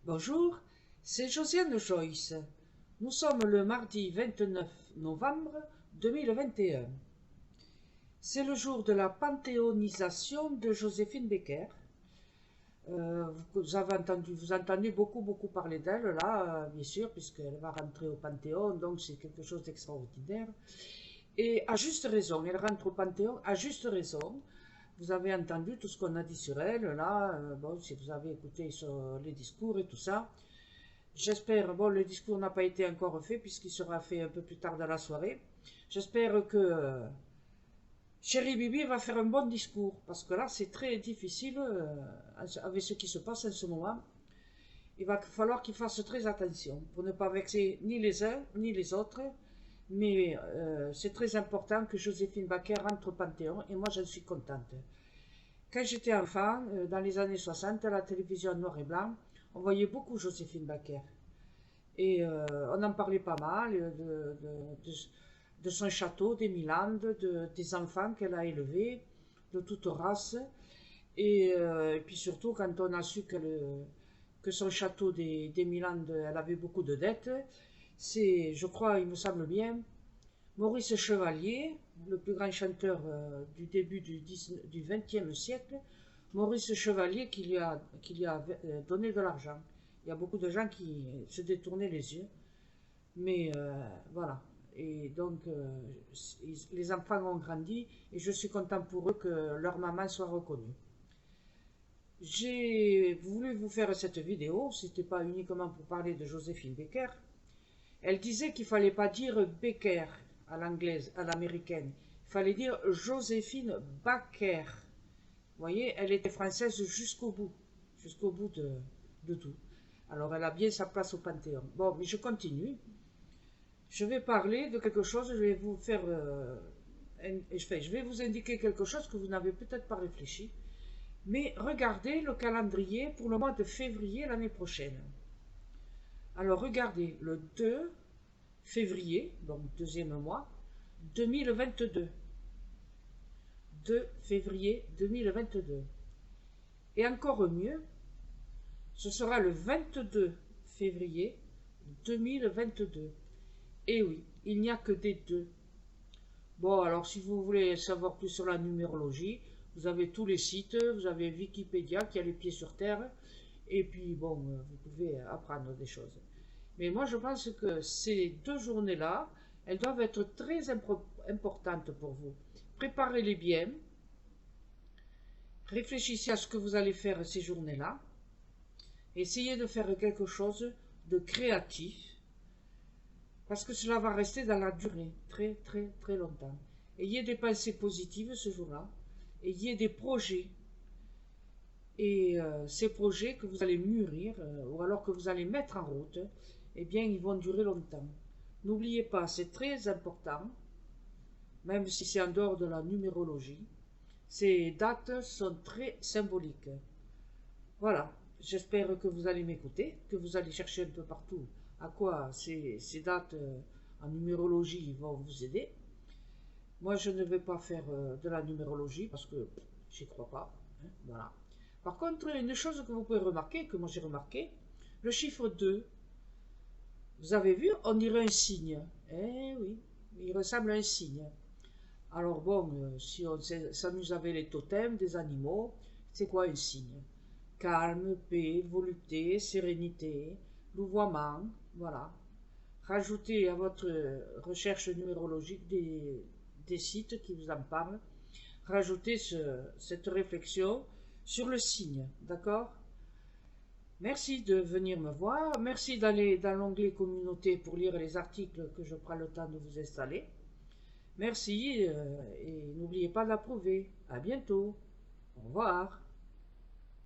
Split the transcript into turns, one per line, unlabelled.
Bonjour, c'est Josiane Joyce. Nous sommes le mardi 29 novembre 2021. C'est le jour de la panthéonisation de Joséphine Baker. Vous entendez beaucoup parler d'elle là, bien sûr, puisqu'elle va rentrer au Panthéon, donc c'est quelque chose d'extraordinaire. Et à juste raison, elle rentre au Panthéon à juste raison. Vous avez entendu tout ce qu'on a dit sur elle là, bon, si vous avez écouté sur les discours et tout ça. J'espère, bon, le discours n'a pas été encore fait puisqu'il sera fait un peu plus tard dans la soirée. J'espère que Chéri Bibi va faire un bon discours parce que là, c'est très difficile avec ce qui se passe en ce moment. Il va falloir qu'il fasse très attention pour ne pas vexer ni les uns ni les autres. Mais c'est très important que Joséphine Baker rentre au Panthéon et moi, j'en suis contente. Quand j'étais enfant, dans les années 60, à la télévision noir et blanc, on voyait beaucoup Joséphine Baker. Et on en parlait pas mal de son château, des Milandes, des enfants qu'elle a élevés, de toute race. Et puis surtout, quand on a su que son château des Milandes, elle avait beaucoup de dettes, c'est, je crois, il me semble bien, Maurice Chevalier, le plus grand chanteur du début du XXe siècle, Maurice Chevalier qui lui a donné de l'argent. Il y a beaucoup de gens qui se détournaient les yeux. Mais voilà. Et donc, les enfants ont grandi et je suis content pour eux que leur maman soit reconnue. J'ai voulu vous faire cette vidéo, c'était pas uniquement pour parler de Joséphine Baker. Elle disait qu'il fallait pas dire Baker à l'anglaise, à l'américaine. Il fallait dire Joséphine Baker. Vous voyez, elle était française jusqu'au bout de tout. Alors elle a bien sa place au Panthéon. Bon, mais je continue. Je vais parler de quelque chose, je vais vous faire... je vais vous indiquer quelque chose que vous n'avez peut-être pas réfléchi. Mais regardez le calendrier pour le mois de février l'année prochaine. Alors regardez, le 2 février, donc deuxième mois, 2022. 2 février 2022. Et encore mieux, ce sera le 22 février 2022. Et oui, il n'y a que des deux. Bon, alors si vous voulez savoir plus sur la numérologie, vous avez tous les sites, vous avez Wikipédia qui a les pieds sur terre, et puis bon, vous pouvez apprendre des choses. Mais moi je pense que ces deux journées-là, elles doivent être très importantes pour vous. Préparez-les bien, réfléchissez à ce que vous allez faire ces journées-là, essayez de faire quelque chose de créatif, parce que cela va rester dans la durée, très longtemps. Ayez des pensées positives ce jour-là, ayez des projets, et ces projets que vous allez mûrir, ou alors que vous allez mettre en route, eh bien ils vont durer longtemps. N'oubliez pas, c'est très important, même si c'est en dehors de la numérologie, ces dates sont très symboliques. Voilà, j'espère que vous allez m'écouter, que vous allez chercher un peu partout à quoi ces dates en numérologie vont vous aider. Moi, je ne vais pas faire de la numérologie parce que j'y crois pas. Hein, voilà. Par contre, une chose que vous pouvez remarquer, que moi j'ai remarqué, le chiffre 2, vous avez vu, on dirait un signe. Eh oui, il ressemble à un signe. Alors bon, si on s'amuse avec les totems des animaux, c'est quoi un signe? Calme, paix, volupté, sérénité, louvoiement, voilà. Rajoutez à votre recherche numérologique des sites qui vous en parlent. Rajoutez cette réflexion sur le signe, d'accord? Merci de venir me voir. Merci d'aller dans l'onglet communauté pour lire les articles que je prends le temps de vous installer. Merci et n'oubliez pas d'approuver. À bientôt. Au revoir.